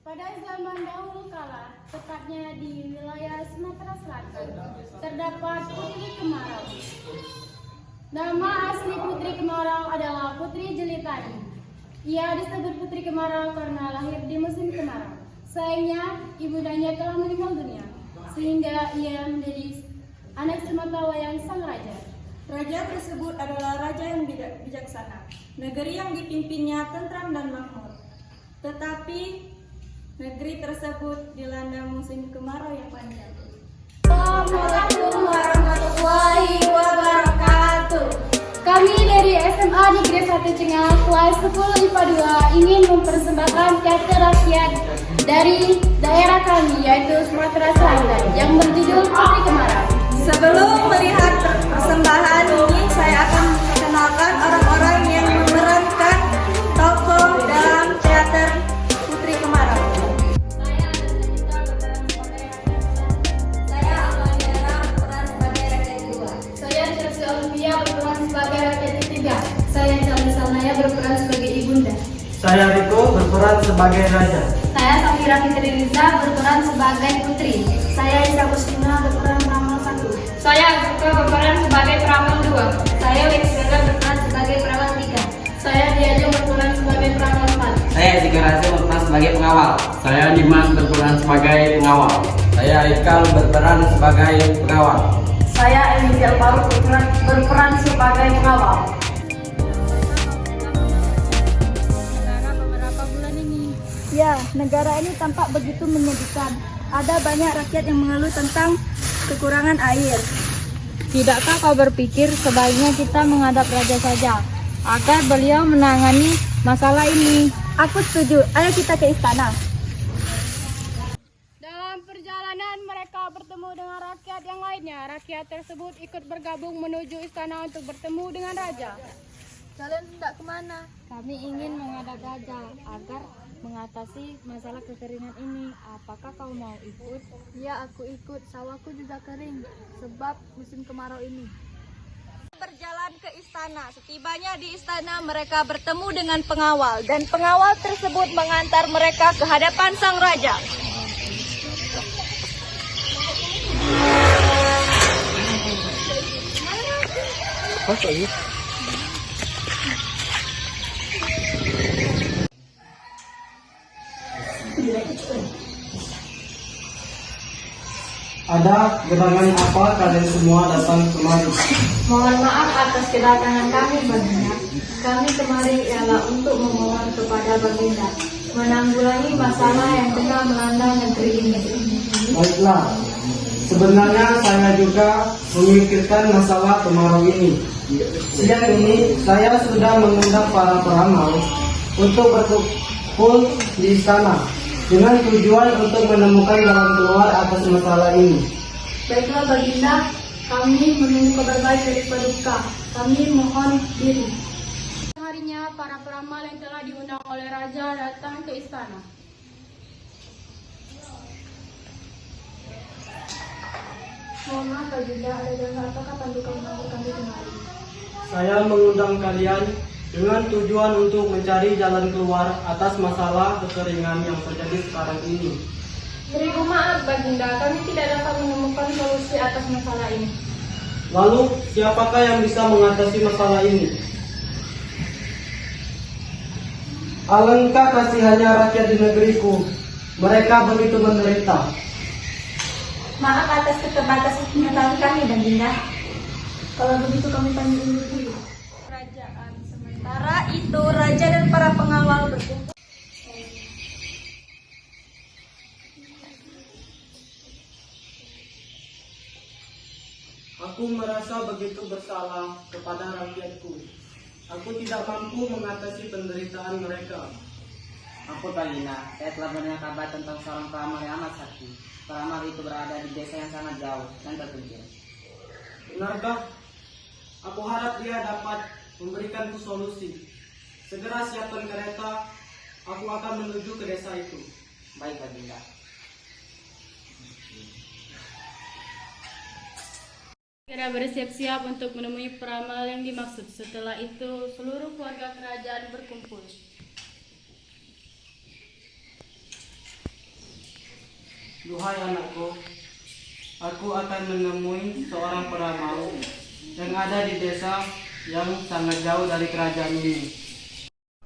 Pada zaman dahulu kala, tepatnya di wilayah Sumatera Selatan, terdapat Putri Kemarau. Nama asli Putri Kemarau adalah Putri Jelitani. Ia disebut Putri Kemarau karena lahir di musim kemarau. Sayangnya, ibundanya telah meninggal dunia, sehingga ia menjadi anak sematawayang sang raja. Raja tersebut adalah raja yang bijaksana. Negeri yang dipimpinnya tentram dan makmur. Tetapi negeri tersebut dilanda musim kemarau yang panjang. Assalamualaikum warahmatullahi wabarakatuh. Kami dari SMA Negeri 1 Cengal kelas 10 IPA 2 ingin mempersembahkan teater rakyat dari daerah kami yaitu Sumatera Selatan yang berjudul Putri Kemarau. Sebelum melihat persembahan ini, saya akan memperkenalkan orang-orang yang memerankan tokoh dalam teater Putri Kemarau. Saya Amaliana berperan sebagai rakyat kedua. Saya Chelsea Olivia berperan sebagai rakyat ketiga. Saya Charlie Salnaya berperan sebagai ibunda. Saya Riko berperan sebagai raja. Saya Safira Fitri Riza berperan sebagai putri. Saya Isa Kustina berperan peramal 1. Saya Azka berperan sebagai peramal 2. Saya Wixela berperan sebagai peramal 3. Saya Diajeng berperan sebagai peramal 4. Saya Zikir Hasil berperan sebagai pengawal. Saya Dimas berperan sebagai pengawal. Saya Ikal berperan sebagai pengawal. Saya Elizia Alvaro berperan sebagai pengawal. Beberapa bulan ini, Ya, negara ini tampak begitu menyedihkan. Ada banyak rakyat yang mengeluh tentang kekurangan air. tidakkah kau berpikir sebaiknya kita menghadap raja saja agar beliau menangani masalah ini? Aku setuju, ayo kita ke istana. Dalam perjalanan mereka bertemu dengan rakyat yang lainnya. Rakyat tersebut ikut bergabung menuju istana untuk bertemu dengan raja. Kalian hendak kemana? Kami ingin menghadap raja agar mengatasi masalah kekeringan ini. Apakah kau mau ikut? Ya, aku ikut. Sawahku juga kering sebab musim kemarau ini. Berjalan ke istana. Setibanya di istana mereka bertemu dengan pengawal dan pengawal tersebut mengantar mereka ke hadapan sang raja. Ada gerangan apa kalian semua datang kemari? Mohon maaf atas kedatangan kami, Baginda. Kami kemari ialah untuk memohon kepada Baginda menanggulangi masalah yang tengah melanda negeri ini. Baiklah, sebenarnya saya juga memikirkan masalah kemarau ini. Siang ini saya sudah mengundang para peramal untuk berkumpul di istana dengan tujuan untuk menemukan jalan keluar atas masalah ini. Baiklah, Baginda, kami menunggu kabar baik dari Paduka. Kami mohon diri. Harinya para peramal yang telah diundang oleh raja datang ke istana. Mohon maaf, Baginda, ada jangka apakah Paduka menanggung kami kemari? Saya mengundang kalian dengan tujuan untuk mencari jalan keluar atas masalah kekeringan yang terjadi sekarang ini. Beriku maaf, Baginda, kami tidak dapat menemukan solusi atas masalah ini. Lalu, siapakah yang bisa mengatasi masalah ini? Alangkah kasihannya rakyat di negeriku. Mereka begitu menderita. Maaf atas keterbatasan pengetahuan kami, Baginda. Kalau begitu kami panggil dulu. Kerajaan. Sementara itu, raja dan para pengawal berkumpul. Aku merasa begitu bersalah kepada rakyatku. Aku tidak mampu mengatasi penderitaan mereka. Ampun Baginda, saya telah mendengar kabar tentang seorang peramal yang amat sakti. Peramal itu berada di desa yang sangat jauh dan terpencil. Benarkah? Aku harap dia dapat memberikanku solusi. Segera siapkan kereta, aku akan menuju ke desa itu. Baik Baginda. Segera bersiap-siap untuk menemui peramal yang dimaksud. Setelah itu, seluruh keluarga kerajaan berkumpul. Duhai anakku, aku akan menemui seorang peramal yang ada di desa yang sangat jauh dari kerajaan ini.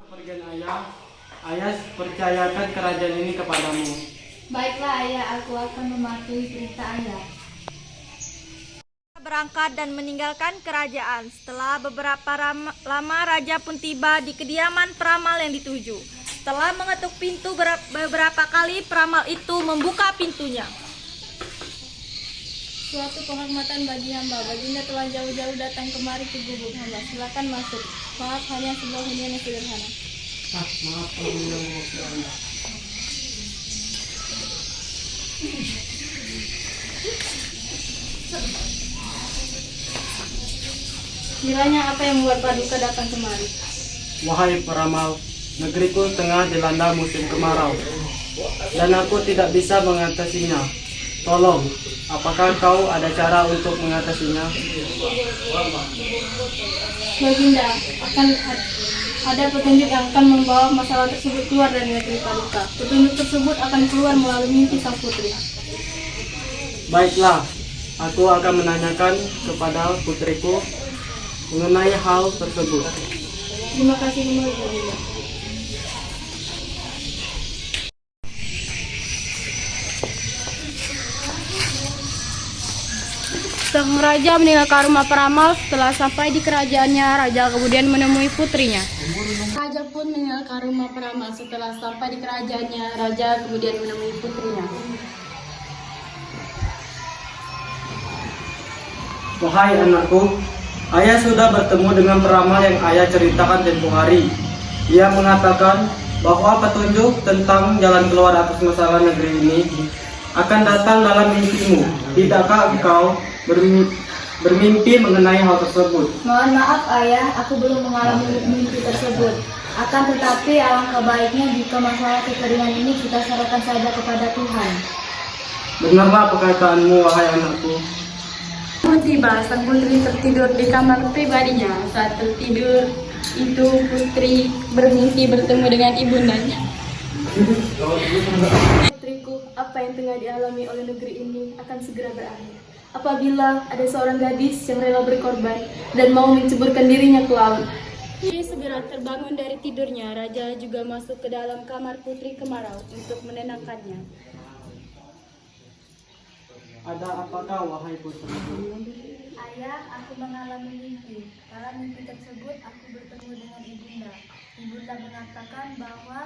Kepergian ayah percayakan kerajaan ini kepadamu. Baiklah ayah, aku akan mematuhi perintah ayah. Berangkat dan meninggalkan kerajaan. Setelah beberapa lama raja pun tiba di kediaman peramal yang dituju. Setelah mengetuk pintu beberapa kali, peramal itu membuka pintunya. Suatu kehormatan bagi hamba. Baginda telah jauh-jauh datang kemari ke gubuk hamba. Silakan masuk. Maaf, hanya sebuah hunian yang sederhana. Maaf, Kiranya apa yang membuat Paduka datang kemari? Wahai peramal, negeriku tengah dilanda musim kemarau, dan aku tidak bisa mengatasinya. Tolong, apakah kau ada cara untuk mengatasinya? Baginda, akan ada petunjuk yang akan membawa masalah tersebut keluar dari negeri Paduka. Petunjuk tersebut akan keluar melalui mimpi sang putri. Baiklah, aku akan menanyakan kepada putriku mengenai hal tersebut. Terima kasih kembali, Baginda. Sang raja meninggalkan rumah peramal. Setelah sampai di kerajaannya, raja kemudian menemui putrinya. Raja pun meninggalkan rumah peramal. Setelah sampai di kerajaannya, raja kemudian menemui putrinya. Wahai anakku, ayah sudah bertemu dengan peramal yang ayah ceritakan tempoh hari. Ia mengatakan bahwa petunjuk tentang jalan keluar atas masalah negeri ini akan datang dalam mimpimu. Tidakkah engkau bermimpi mengenai hal tersebut? Mohon maaf ayah, aku belum mengalami mimpi tersebut. Akan tetapi alangkah baiknya jika masalah kekeringan ini kita serahkan saja kepada Tuhan. Benarlah perkataanmu, wahai anakku. Tiba, sang putri tertidur di kamar pribadinya. Saat tertidur itu, putri bermimpi bertemu dengan ibundanya. Putriku, apa yang tengah dialami oleh negeri ini akan segera berakhir. Apabila ada seorang gadis yang rela berkorban dan mau menceburkan dirinya ke laut. Ia segera terbangun dari tidurnya. Raja juga masuk ke dalam kamar putri kemarau untuk menenangkannya. Ada apakah, wahai putriku? Ayah, aku mengalami mimpi. Dalam mimpi tersebut aku bertemu dengan ibunda. Ibunda mengatakan bahwa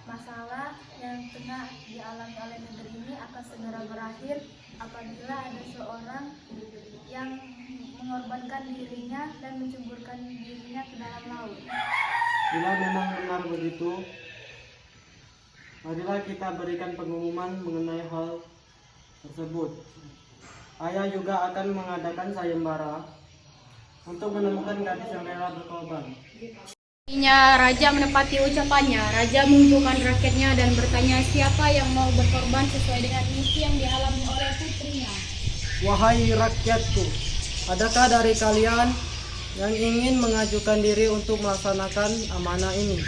masalah yang tengah dialami oleh negeri ini akan segera berakhir apabila ada seorang yang mengorbankan dirinya dan menceburkan dirinya ke dalam laut. Bila memang benar begitu, marilah kita berikan pengumuman mengenai hal tersebut. Ayah juga akan mengadakan sayembara untuk menemukan gadis yang rela berkorban. Raja menepati ucapannya. Raja mengumpulkan rakyatnya dan bertanya siapa yang mau berkorban sesuai dengan mimpi yang dialami oleh putrinya. Wahai rakyatku, adakah dari kalian yang ingin mengajukan diri untuk melaksanakan amanah ini?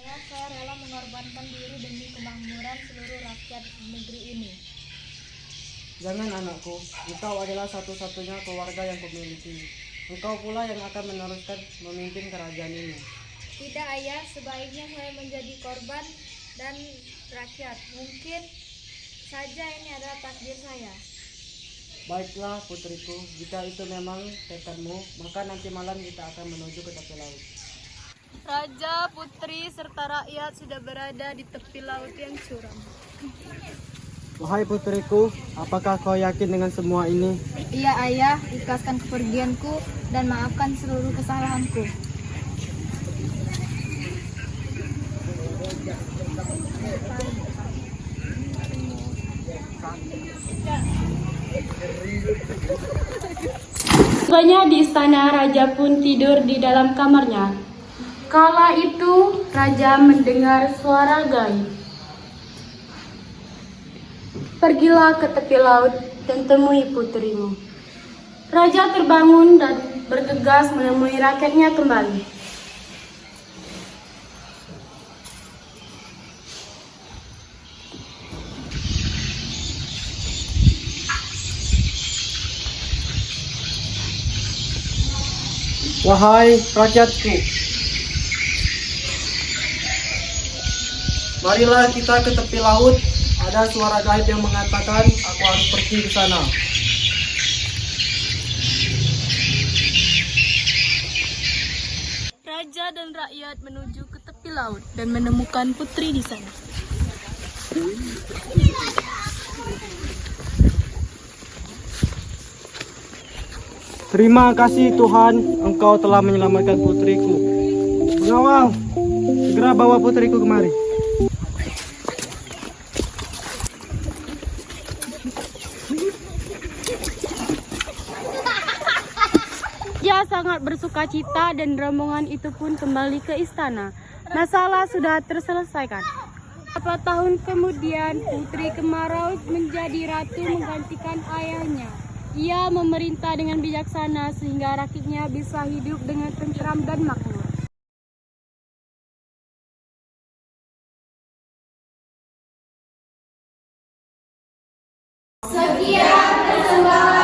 Saya rela mengorbankan diri demi kemakmuran seluruh rakyat negeri ini. Jangan anakku, engkau adalah satu-satunya keluarga yang kumiliki. Engkau pula yang akan meneruskan memimpin kerajaan ini. Tidak ayah, sebaiknya saya menjadi korban dan rakyat. Mungkin saja ini adalah takdir saya. Baiklah putriku, jika itu memang tekadmu, maka nanti malam kita akan menuju ke tepi laut. Raja, putri, serta rakyat sudah berada di tepi laut yang curam. Wahai putriku, apakah kau yakin dengan semua ini? Iya ayah, ikhlaskan kepergianku dan maafkan seluruh kesalahanku. Tibanya di istana, raja pun tidur di dalam kamarnya. Kala itu, raja mendengar suara gaib. Pergilah ke tepi laut dan temui putrimu. Raja terbangun dan bergegas menemui rakyatnya kembali. Wahai rakyatku, marilah kita ke tepi laut. Ada suara gaib yang mengatakan aku harus pergi ke sana. Raja dan rakyat menuju ke tepi laut dan menemukan putri di sana. Terima kasih Tuhan, Engkau telah menyelamatkan putriku. Pengawal, segera bawa putriku kemari. Ia sangat bersuka cita dan rombongan itu pun kembali ke istana. Masalah sudah terselesaikan. Beberapa tahun kemudian, Putri Kemarau menjadi ratu menggantikan ayahnya. Ia memerintah dengan bijaksana sehingga rakyatnya bisa hidup dengan tentram dan makmur. Sekian persembahan